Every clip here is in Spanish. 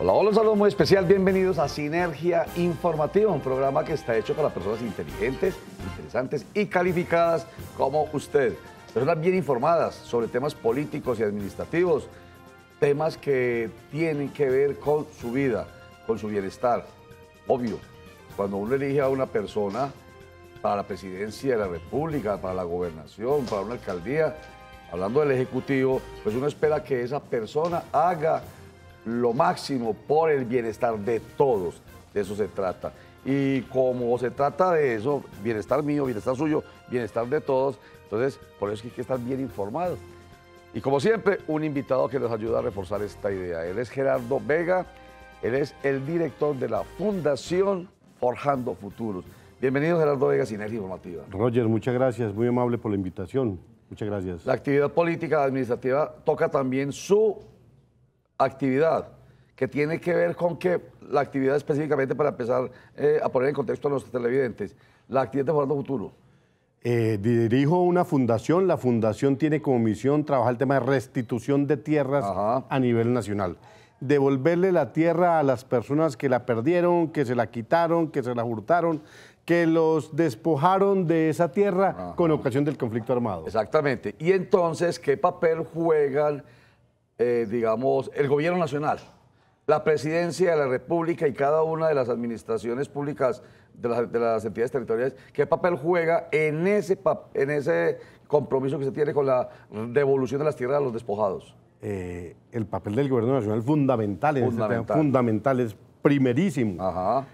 Hola, hola, un saludo muy especial. Bienvenidos a Sinergia Informativa, un programa que está hecho para personas inteligentes, interesantes y calificadas como usted. Personas bien informadas sobre temas políticos y administrativos, temas que tienen que ver con su vida, con su bienestar. Obvio, cuando uno elige a una persona para la presidencia de la República, para la gobernación, para una alcaldía, hablando del Ejecutivo, pues uno espera que esa persona haga lo máximo por el bienestar de todos. De eso se trata. Y como se trata de eso, bienestar mío, bienestar suyo, bienestar de todos, entonces por eso es que hay que estar bien informado. Y como siempre, un invitado que nos ayuda a reforzar esta idea. Él es Gerardo Vega, él es el director de la Fundación Forjando Futuros. Bienvenido, Gerardo Vega, Sinergia Informativa. Roger, muchas gracias, muy amable por la invitación. Muchas gracias. La actividad política administrativa toca también su actividad, que tiene que ver con que la actividad específicamente, para empezar a poner en contexto a los televidentes, la actividad de Forjando Futuro. Dirijo una fundación. La fundación tiene como misión trabajar el tema de restitución de tierras a nivel nacional. Devolverle la tierra a las personas que la perdieron, que se la quitaron, que se la hurtaron, que los despojaron de esa tierra con ocasión del conflicto armado. Exactamente. Y entonces, ¿qué papel juegan, digamos, el gobierno nacional, la presidencia de la República y cada una de las administraciones públicas de las entidades territoriales? ¿Qué papel juega en ese compromiso que se tiene con la devolución de las tierras a los despojados? El papel del gobierno nacional fundamental, fundamental, es primerísimo.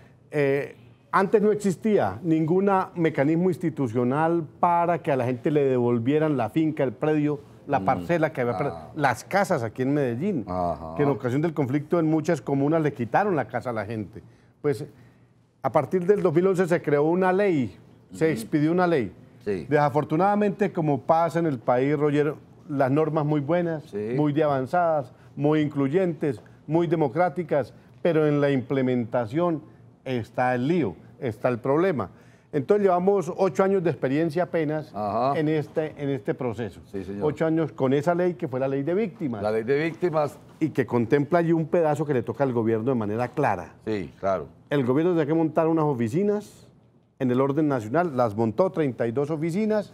Antes no existía ningún mecanismo institucional para que a la gente le devolvieran la finca, el predio, la parcela que había perdido, las casas aquí en Medellín, que en ocasión del conflicto en muchas comunas le quitaron la casa a la gente. Pues a partir del 2011 se creó una ley, se expidió una ley. Desafortunadamente, como pasa en el país, Roger, las normas muy buenas, muy de avanzadas, muy incluyentes, muy democráticas, pero en la implementación está el lío, está el problema. Entonces llevamos 8 años de experiencia apenas en este proceso. 8 años con esa ley que fue la ley de víctimas. La ley de víctimas. Y que contempla allí un pedazo que le toca al gobierno de manera clara. Sí, claro. El gobierno tenía que montar unas oficinas en el orden nacional, las montó, 32 oficinas,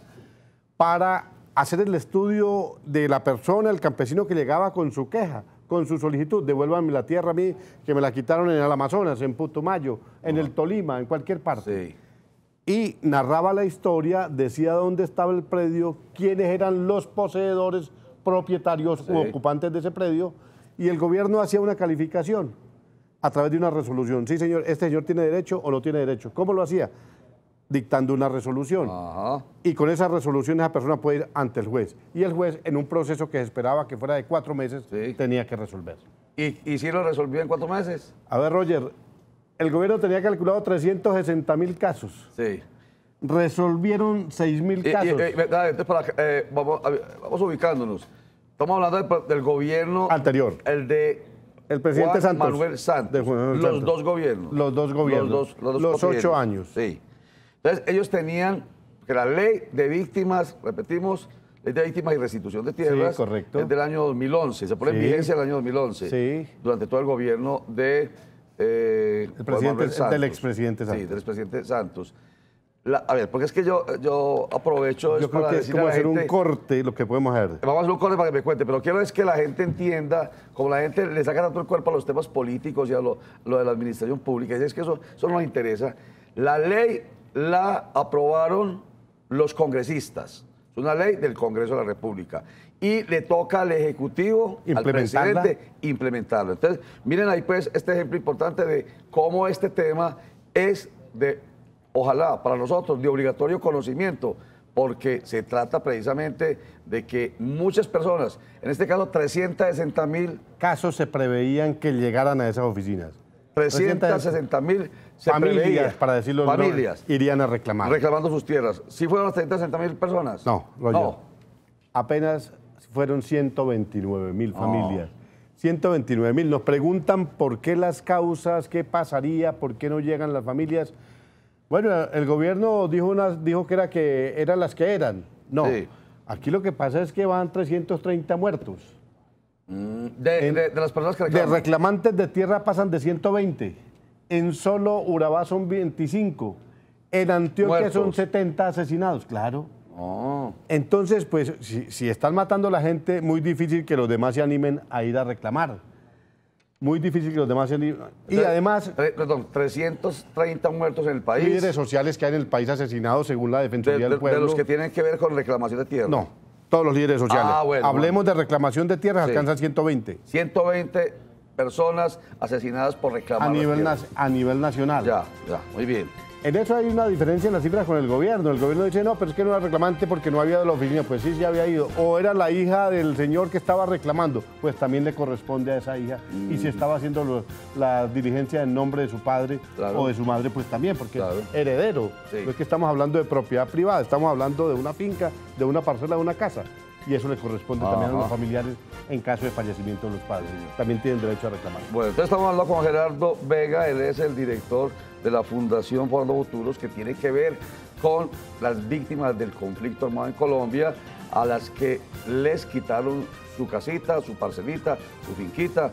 para hacer el estudio de la persona, el campesino que llegaba con su queja, con su solicitud: devuélvanme la tierra a mí, que me la quitaron en el Amazonas, en Putumayo, en el Tolima, en cualquier parte. Y narraba la historia, decía dónde estaba el predio, quiénes eran los poseedores, propietarios u ocupantes de ese predio, y el gobierno hacía una calificación a través de una resolución. Sí, señor, este señor tiene derecho o no tiene derecho. ¿Cómo lo hacía? Dictando una resolución. Y con esa resolución esa persona puede ir ante el juez. Y el juez, en un proceso que esperaba que fuera de 4 meses, tenía que resolver. ¿Y si lo resolvió en 4 meses? A ver, Roger, el gobierno tenía calculado 360.000 casos. Resolvieron 6.000 casos. Entonces, vamos ubicándonos. Estamos hablando del gobierno anterior. El presidente Juan Santos. Manuel Santos. Los dos gobiernos. Los dos gobiernos. Los 8 años. Sí. Entonces, ellos tenían que la ley de víctimas, repetimos, ley de víctimas y restitución de tierras, correcto, es del año 2011, se pone en vigencia el año 2011, durante todo el gobierno de del expresidente Santos. Sí, del expresidente Santos. A ver, porque es que yo aprovecho... Yo creo que es como hacer un corte lo que podemos hacer. Vamos a hacer un corte para que me cuente, pero quiero es que la gente entienda, como la gente le saca tanto el cuerpo a los temas políticos y a lo de la administración pública, y es que eso no nos interesa. La ley la aprobaron los congresistas. Es una ley del Congreso de la República. Y le toca al Ejecutivo, al presidente, implementarlo. Entonces, miren ahí pues este ejemplo importante de cómo este tema es de, ojalá, para nosotros, de obligatorio conocimiento, porque se trata precisamente de que muchas personas, en este caso 360.000 casos se preveían que llegaran a esas oficinas. 360.000 familias, para decirlo, familias irían a reclamar. Reclamando sus tierras. ¿Sí fueron las 360.000 personas? No, no. Apenas fueron 129.000 familias. 129.000. Nos preguntan por qué las causas, qué pasaría, por qué no llegan las familias. Bueno, el gobierno dijo que eran las que eran. No, aquí lo que pasa es que van 330 muertos. De las personas que reclaman. De reclamantes de tierra pasan de 120. En solo Urabá son 25. En Antioquia muertos. Son 70 asesinados, claro. Oh. Entonces, pues, si están matando a la gente, muy difícil que los demás se animen a ir a reclamar. Muy difícil que los demás se animen. Y además... Perdón, 330 muertos en el país. Líderes sociales que hay en el país asesinados según la Defensoría del Pueblo. ¿De los que tienen que ver con reclamación de tierra? No, todos los líderes sociales. Bueno, hablemos de reclamación de tierras, alcanzan 120. 120 personas asesinadas por reclamación. A nivel nacional. Ya, muy bien. En eso hay una diferencia en las cifras con el gobierno. El gobierno dice, no, pero es que no era reclamante porque no había ido a la oficina. Pues sí, había ido. O era la hija del señor que estaba reclamando. Pues también le corresponde a esa hija. Y si estaba haciendo la diligencia en nombre de su padre o de su madre, pues también, porque es heredero. Sí. No es que estamos hablando de propiedad privada, estamos hablando de una finca, de una parcela, de una casa. Y eso le corresponde también a los familiares en caso de fallecimiento de los padres. También tienen derecho a reclamar. Bueno, entonces estamos hablando con Gerardo Vega, él es el director de la Fundación Forjando Futuros, que tiene que ver con las víctimas del conflicto armado en Colombia, a las que les quitaron su casita, su parcelita, su finquita.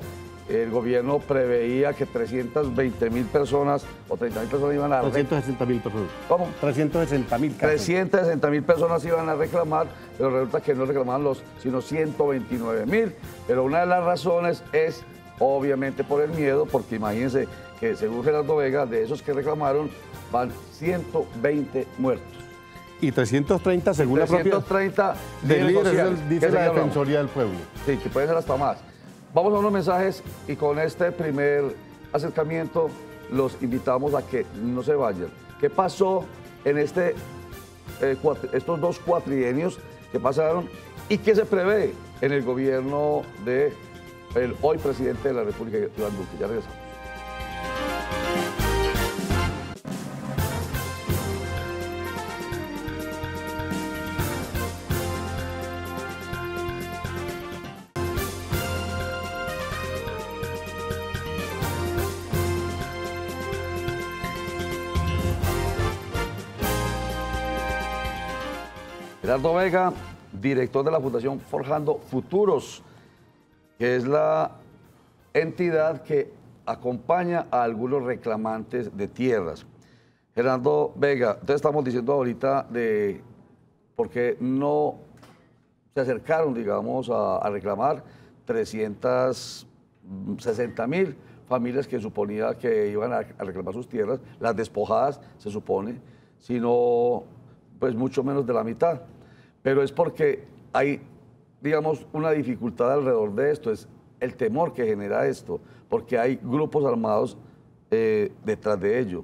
El gobierno preveía que 320.000 personas o 30.000 personas iban a... 360.000 personas. ¿Cómo? 360.000 casos. 360.000 personas iban a reclamar, pero resulta que no reclamaban sino 129.000. Pero una de las razones es, obviamente, por el miedo, porque imagínense que según Gerardo Vega, de esos que reclamaron, van 120 muertos. Y 330 según 330 la propia... líderes, dice la Defensoría del Pueblo. Sí, que pueden ser hasta más. Vamos a unos mensajes y con este primer acercamiento los invitamos a que no se vayan. ¿Qué pasó en estos 2 cuatrienios que pasaron y qué se prevé en el gobierno del hoy presidente de la República, Iván Duque? Ya regresamos. Gerardo Vega, director de la Fundación Forjando Futuros, que es la entidad que acompaña a algunos reclamantes de tierras. Gerardo Vega, entonces estamos diciendo ahorita de por qué no se acercaron, digamos, a reclamar 360.000 familias que suponía que iban a reclamar sus tierras, las despojadas, se supone, sino pues mucho menos de la mitad. Pero es porque hay, digamos, una dificultad alrededor de esto, es el temor que genera esto, porque hay grupos armados detrás de ello.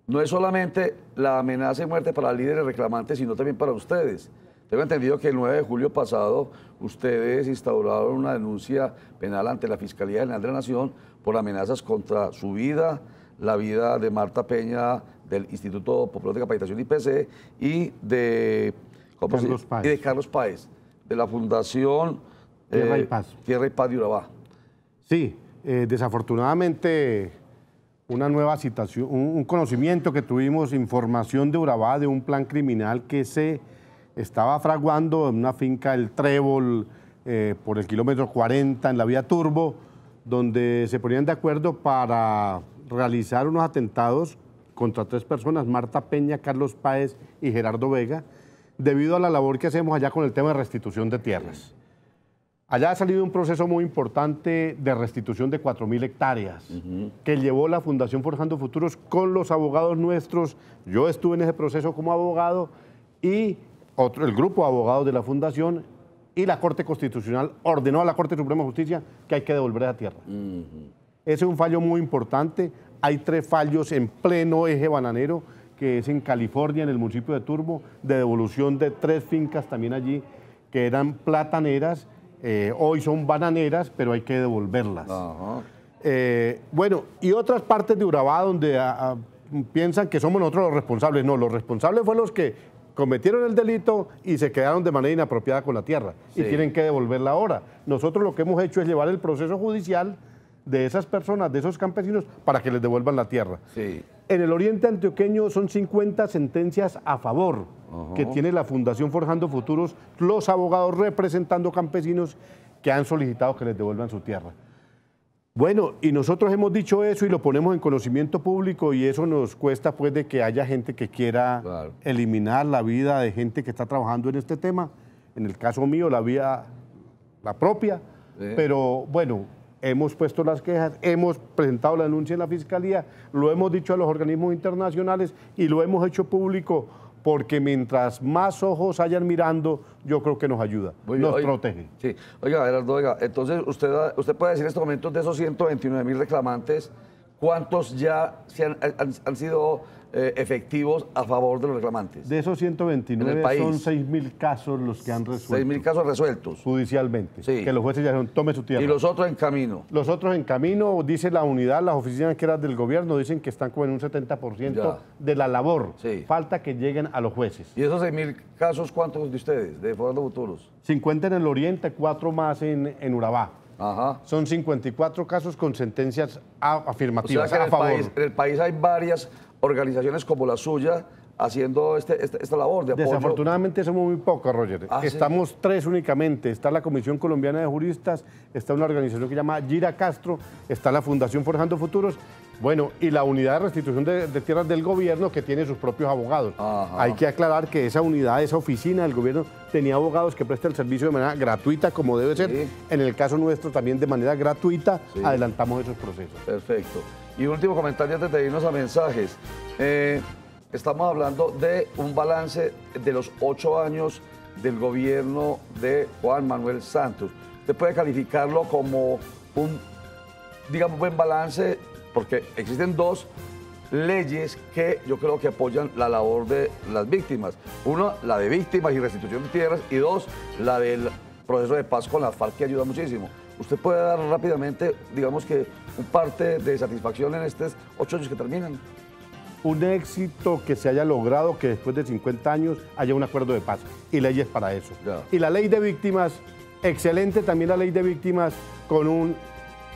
No es solamente la amenaza de muerte para líderes reclamantes, sino también para ustedes. Tengo entendido que el 9 de julio pasado ustedes instauraron una denuncia penal ante la Fiscalía General de la Nación por amenazas contra su vida, la vida de Marta Peña del Instituto Popular de Capacitación IPC y de Carlos Páez, de la Fundación Tierra y Paz de Urabá. Sí, desafortunadamente una nueva citación, un conocimiento que tuvimos, información de Urabá de un plan criminal que se estaba fraguando en una finca El Trébol por el kilómetro 40 en la vía Turbo, donde se ponían de acuerdo para realizar unos atentados contra 3 personas, Marta Peña, Carlos Páez y Gerardo Vega, debido a la labor que hacemos allá con el tema de restitución de tierras. Allá ha salido un proceso muy importante de restitución de 4.000 hectáreas que llevó la Fundación Forjando Futuros con los abogados nuestros. Yo estuve en ese proceso como abogado y el grupo de abogados de la Fundación, y la Corte Constitucional ordenó a la Corte Suprema de Justicia que hay que devolver esa tierra. Ese es un fallo muy importante. Hay 3 fallos en pleno eje bananero, que es en California, en el municipio de Turbo, de devolución de 3 fincas también allí, que eran plataneras, hoy son bananeras, pero hay que devolverlas. Bueno, y otras partes de Urabá donde piensan que somos nosotros los responsables. No, los responsables fueron los que cometieron el delito y se quedaron de manera inapropiada con la tierra y tienen que devolverla ahora. Nosotros lo que hemos hecho es llevar el proceso judicial de esas personas, de esos campesinos, para que les devuelvan la tierra. En el oriente antioqueño son 50 sentencias a favor que tiene la Fundación Forjando Futuros, los abogados representando campesinos que han solicitado que les devuelvan su tierra. Bueno, y nosotros hemos dicho eso y lo ponemos en conocimiento público y eso nos cuesta pues de que haya gente que quiera eliminar la vida de gente que está trabajando en este tema. En el caso mío, la propia, pero bueno, hemos puesto las quejas, hemos presentado la denuncia en la Fiscalía, lo hemos dicho a los organismos internacionales y lo hemos hecho público porque mientras más ojos hayan mirando, yo creo que nos ayuda, nos protege. Sí. Oiga, Gerardo, entonces usted puede decir en estos momentos de esos 129.000 reclamantes, ¿cuántos ya han sido efectivos a favor de los reclamantes? De esos 129 son 6.000 casos los que han resuelto. 6.000 casos resueltos. Judicialmente. Sí. Que los jueces ya dijeron, tome su tierra. ¿Y los otros en camino? Los otros en camino, dice la unidad, las oficinas que eran del gobierno, dicen que están como en un 70% de la labor. Sí. Falta que lleguen a los jueces. ¿Y esos 6.000 casos cuántos de ustedes, de Fernando Futuros? 50 en el oriente, 4 más en Urabá. Ajá. Son 54 casos con sentencias afirmativas, o sea que en el país hay varias organizaciones como la suya haciendo esta labor de apoyo. Desafortunadamente somos muy pocos, Roger. Estamos 3 únicamente. Está la Comisión Colombiana de Juristas, está una organización que se llama Gira Castro, está la Fundación Forjando Futuros, bueno, y la Unidad de Restitución de Tierras del Gobierno, que tiene sus propios abogados. Ajá. Hay que aclarar que esa unidad, esa oficina del gobierno, tenía abogados que prestan el servicio de manera gratuita, como debe ser. En el caso nuestro también de manera gratuita, adelantamos esos procesos. Perfecto. Y último comentario antes de irnos a mensajes. Estamos hablando de un balance de los 8 años del gobierno de Juan Manuel Santos. ¿Usted puede calificarlo como un, digamos, buen balance? Porque existen 2 leyes que yo creo que apoyan la labor de las víctimas. Una, la de víctimas y restitución de tierras, y 2, la del proceso de paz con las FARC, que ayuda muchísimo. ¿Usted puede dar rápidamente, digamos que, un parte de satisfacción en estos 8 años que terminan? Un éxito que se haya logrado que después de 50 años haya un acuerdo de paz y leyes para eso. Y la ley de víctimas, excelente también la ley de víctimas, con un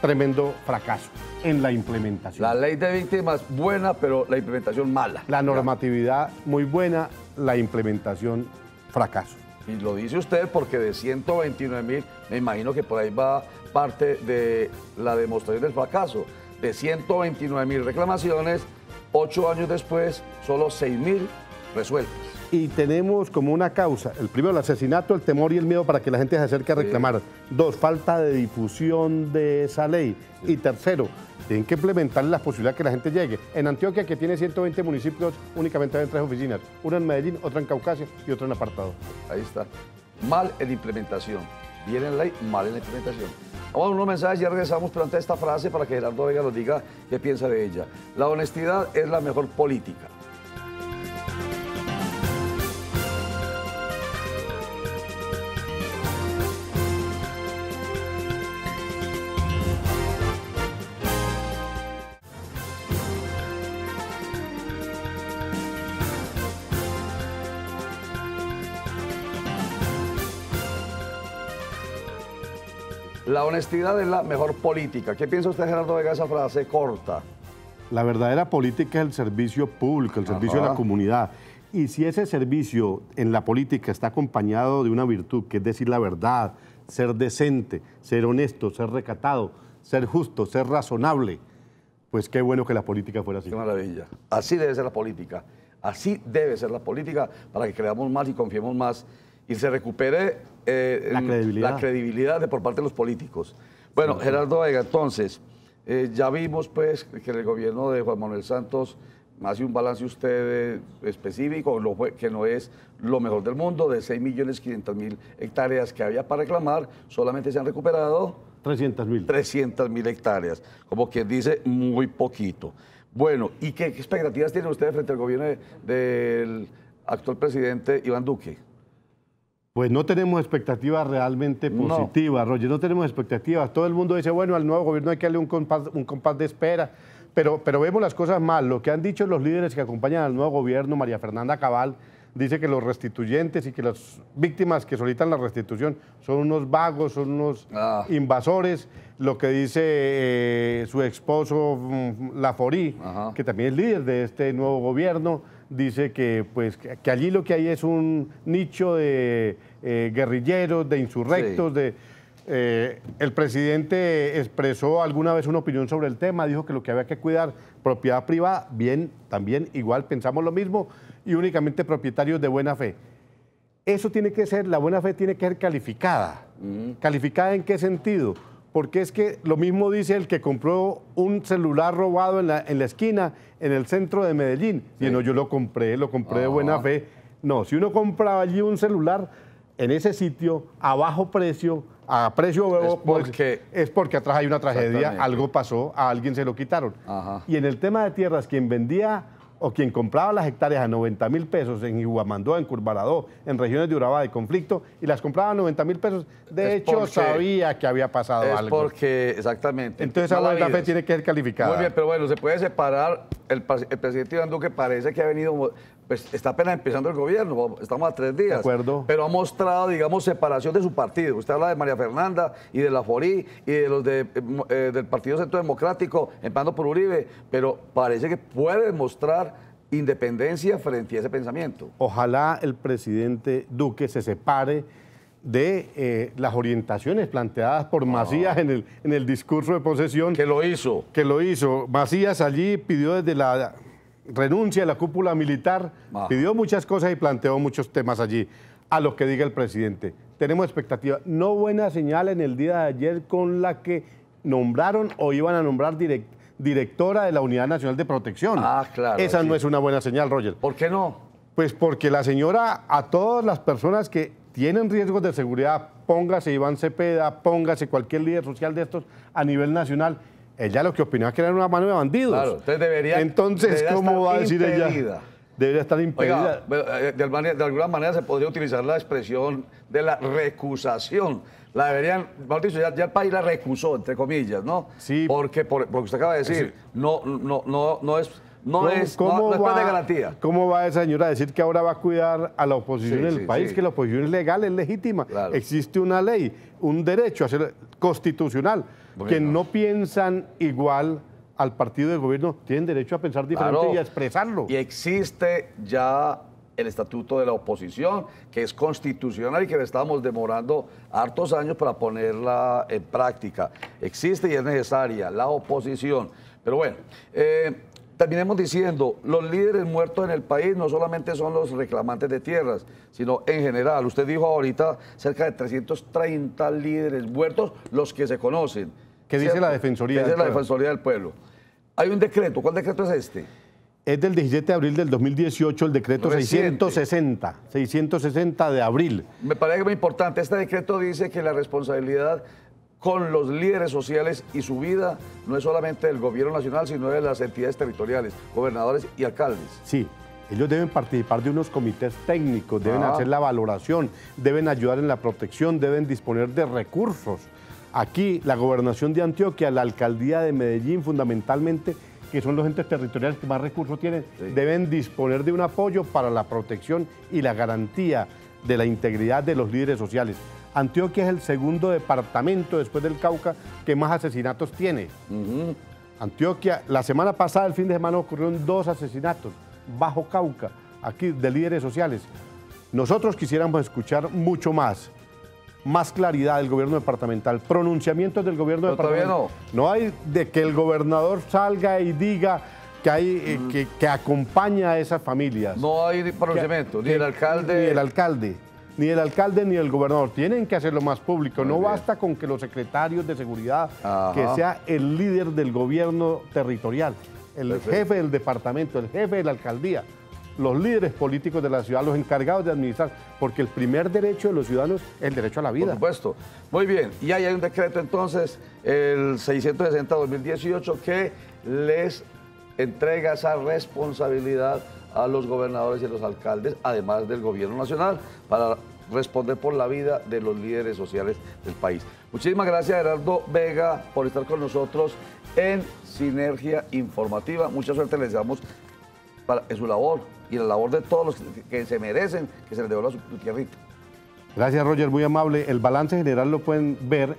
tremendo fracaso en la implementación. La ley de víctimas buena, pero la implementación mala. La normatividad muy buena, la implementación fracaso. Y lo dice usted porque de 129.000, me imagino que por ahí va parte de la demostración del fracaso. De 129.000 reclamaciones, 8 años después, solo 6.000 resueltas. Y tenemos como una causa, el primero, el asesinato, el temor y el miedo para que la gente se acerque a reclamar. 2, falta de difusión de esa ley. Y tercero, tienen que implementar la posibilidad que la gente llegue. En Antioquia, que tiene 120 municipios, únicamente hay 3 oficinas. Una en Medellín, otra en Caucasia y otra en Apartado. Ahí está. Mal en implementación. Bien en ley, mal en la implementación. Vamos a unos mensajes y ya regresamos, pero antes de esta frase para que Gerardo Vega nos diga qué piensa de ella. La honestidad es la mejor política. La honestidad es la mejor política. ¿Qué piensa usted, Gerardo Vega, de esa frase corta? La verdadera política es el servicio público, el servicio de la comunidad. Y si ese servicio en la política está acompañado de una virtud, que es decir la verdad, ser decente, ser honesto, ser recatado, ser justo, ser razonable, pues qué bueno que la política fuera así. Qué maravilla. Así debe ser la política. Así debe ser la política para que creamos más y confiemos más y se recupere la credibilidad por parte de los políticos. Bueno, sí. Gerardo Vega, entonces, ya vimos pues que el gobierno de Juan Manuel Santos hace un balance usted específico, que no es lo mejor del mundo, de 6.500.000 hectáreas que había para reclamar, solamente se han recuperado 300.000. 300.000 hectáreas, como quien dice, muy poquito. Bueno, ¿y qué expectativas tienen ustedes frente al gobierno del actual presidente Iván Duque? Pues no tenemos expectativas realmente positivas, Roger, no tenemos expectativas. Todo el mundo dice, bueno, al nuevo gobierno hay que darle un compás de espera, pero vemos las cosas mal. Lo que han dicho los líderes que acompañan al nuevo gobierno, María Fernanda Cabal, dice que los restituyentes y que las víctimas que solicitan la restitución son unos vagos, son unos invasores. Lo que dice su esposo Laforí, que también es líder de este nuevo gobierno, dice que, pues, que allí lo que hay es un nicho de guerrilleros, de insurrectos, El presidente expresó alguna vez una opinión sobre el tema, dijo que lo que había que cuidar, propiedad privada, bien, también igual pensamos lo mismo, y únicamente propietarios de buena fe. Eso tiene que ser, la buena fe tiene que ser calificada. ¿Calificada en qué sentido? Porque es que lo mismo dice el que compró un celular robado en la esquina, en el centro de Medellín. Sí. Y no, yo lo compré de buena fe. No, si uno compraba allí un celular en ese sitio, a bajo precio, a precio es porque atrás hay una tragedia, algo pasó, a alguien se lo quitaron. Y en el tema de tierras, quien vendía o quien compraba las hectáreas a 90.000 pesos en Iguamandó, en Curbaradó, en regiones de Urabá de conflicto, y las compraba a 90.000 pesos, de hecho sabía que había pasado algo. Es porque, exactamente. Entonces esa buena fe tiene que ser calificada. Muy bien, pero bueno, se puede separar, el presidente Iván Duque parece que ha venido, pues está apenas empezando el gobierno, estamos a 3 días. De acuerdo. Pero ha mostrado, digamos, separación de su partido. Usted habla de María Fernanda y de la Forí y de los del Partido Centro Democrático, empezando por Uribe, pero parece que puede demostrar independencia frente a ese pensamiento. Ojalá el presidente Duque se separe de las orientaciones planteadas por Macías en el discurso de posesión. Que lo hizo. Que lo hizo. Macías allí pidió desde la renuncia de la cúpula militar, pidió muchas cosas y planteó muchos temas allí, a lo que diga el presidente. Tenemos expectativa. No buena señal en el día de ayer con la que nombraron o iban a nombrar directora de la Unidad Nacional de Protección. Claro. Esa no es una buena señal, Roger. ¿Por qué no? Pues porque la señora, a todas las personas que tienen riesgos de seguridad, póngase Iván Cepeda, póngase cualquier líder social de estos a nivel nacional, ella lo que opinaba es que era una mano de bandidos. Claro, entonces ¿cómo va a decir ella? Debería estar impedida. Oiga, de alguna manera se podría utilizar la expresión de la recusación. La deberían, mejor dicho, ya el país la recusó, entre comillas, ¿no? Sí. Porque usted acaba de decir, sí. no es plan de garantía. ¿Cómo va esa señora a decir que ahora va a cuidar a la oposición en el país? Que la oposición es legal, es legítima. Claro. Existe una ley, un derecho a ser constitucional. Quienes no piensan igual al partido del gobierno tienen derecho a pensar diferente y a expresarlo. Y existe ya el estatuto de la oposición, que es constitucional y que le estábamos demorando hartos años para ponerla en práctica. Existe y es necesaria la oposición. Pero bueno, terminemos diciendo, los líderes muertos en el país no solamente son los reclamantes de tierras, sino en general. Usted dijo ahorita cerca de 330 líderes muertos, los que se conocen. ¿Qué dice la Defensoría? ¿Qué dice la Defensoría del Pueblo? Hay un decreto. ¿Cuál decreto es este? Es del 17 de abril del 2018, el decreto 660 de abril. Me parece muy importante. Este decreto dice que la responsabilidad con los líderes sociales y su vida no es solamente del gobierno nacional, sino de las entidades territoriales, gobernadores y alcaldes. Sí, ellos deben participar de unos comités técnicos, deben hacer la valoración, deben ayudar en la protección, deben disponer de recursos. Aquí, la Gobernación de Antioquia, la Alcaldía de Medellín, fundamentalmente, que son los entes territoriales que más recursos tienen, deben disponer de un apoyo para la protección y la garantía de la integridad de los líderes sociales. Antioquia es el segundo departamento después del Cauca que más asesinatos tiene. Antioquia, la semana pasada, el fin de semana, ocurrieron 2 asesinatos bajo Cauca, aquí de líderes sociales. Nosotros quisiéramos escuchar mucho más claridad del gobierno departamental, pronunciamientos del gobierno departamental. No hay de que el gobernador salga y diga que hay que acompaña a esas familias. No hay pronunciamiento, ni el alcalde. Ni el alcalde ni el gobernador. Tienen que hacerlo más público. No basta con que los secretarios de seguridad, que sea el líder del gobierno territorial, el jefe del departamento, el jefe de la alcaldía, los líderes políticos de la ciudad, los encargados de administrar, porque el primer derecho de los ciudadanos es el derecho a la vida. Por supuesto. Muy bien. Y ahí hay un decreto entonces, el 660-2018, que les entrega esa responsabilidad a los gobernadores y a los alcaldes, además del gobierno nacional, para responder por la vida de los líderes sociales del país. Muchísimas gracias, Gerardo Vega, por estar con nosotros en Sinergia Informativa. Mucha suerte les damos en su labor y en la labor de todos los que se merecen que se les devuelva su tierrita. Gracias, Roger, muy amable. El balance general lo pueden ver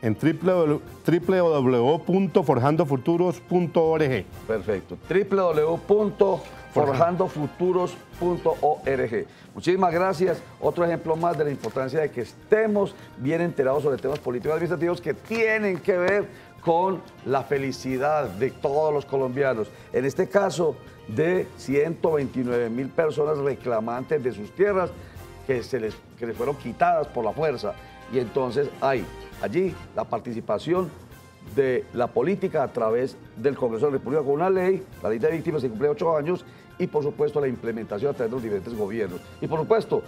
en www.forjandofuturos.org. Perfecto, www.forjandofuturos.org. Muchísimas gracias. Otro ejemplo más de la importancia de que estemos bien enterados sobre temas políticos administrativos que tienen que ver con la felicidad de todos los colombianos. En este caso, de 129.000 personas reclamantes de sus tierras que les fueron quitadas por la fuerza. Y entonces hay allí la participación de la política a través del Congreso de la República con una ley, la ley de víctimas que cumple 8 años, y por supuesto la implementación a través de los diferentes gobiernos. Y por supuesto,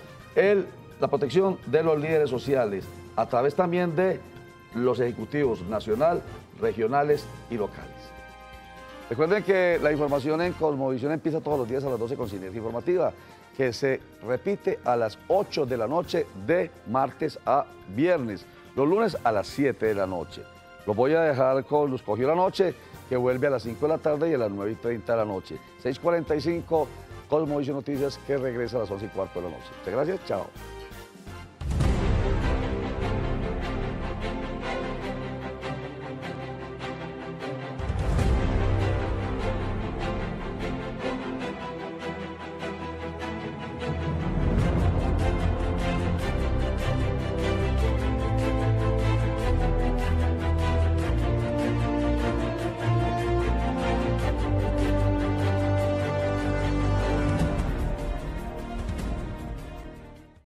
la protección de los líderes sociales a través también de los ejecutivos nacional, regionales y locales. Recuerden que la información en Cosmovisión empieza todos los días a las 12 con Sinergia Informativa, que se repite a las 8 de la noche de martes a viernes, los lunes a las 7 de la noche. Los voy a dejar con Los Cogió la Noche, que vuelve a las 5 de la tarde y a las 9:30 de la noche. 6:45, Cosmovisión Noticias, que regresa a las 11:15 de la noche. Muchas gracias, chao.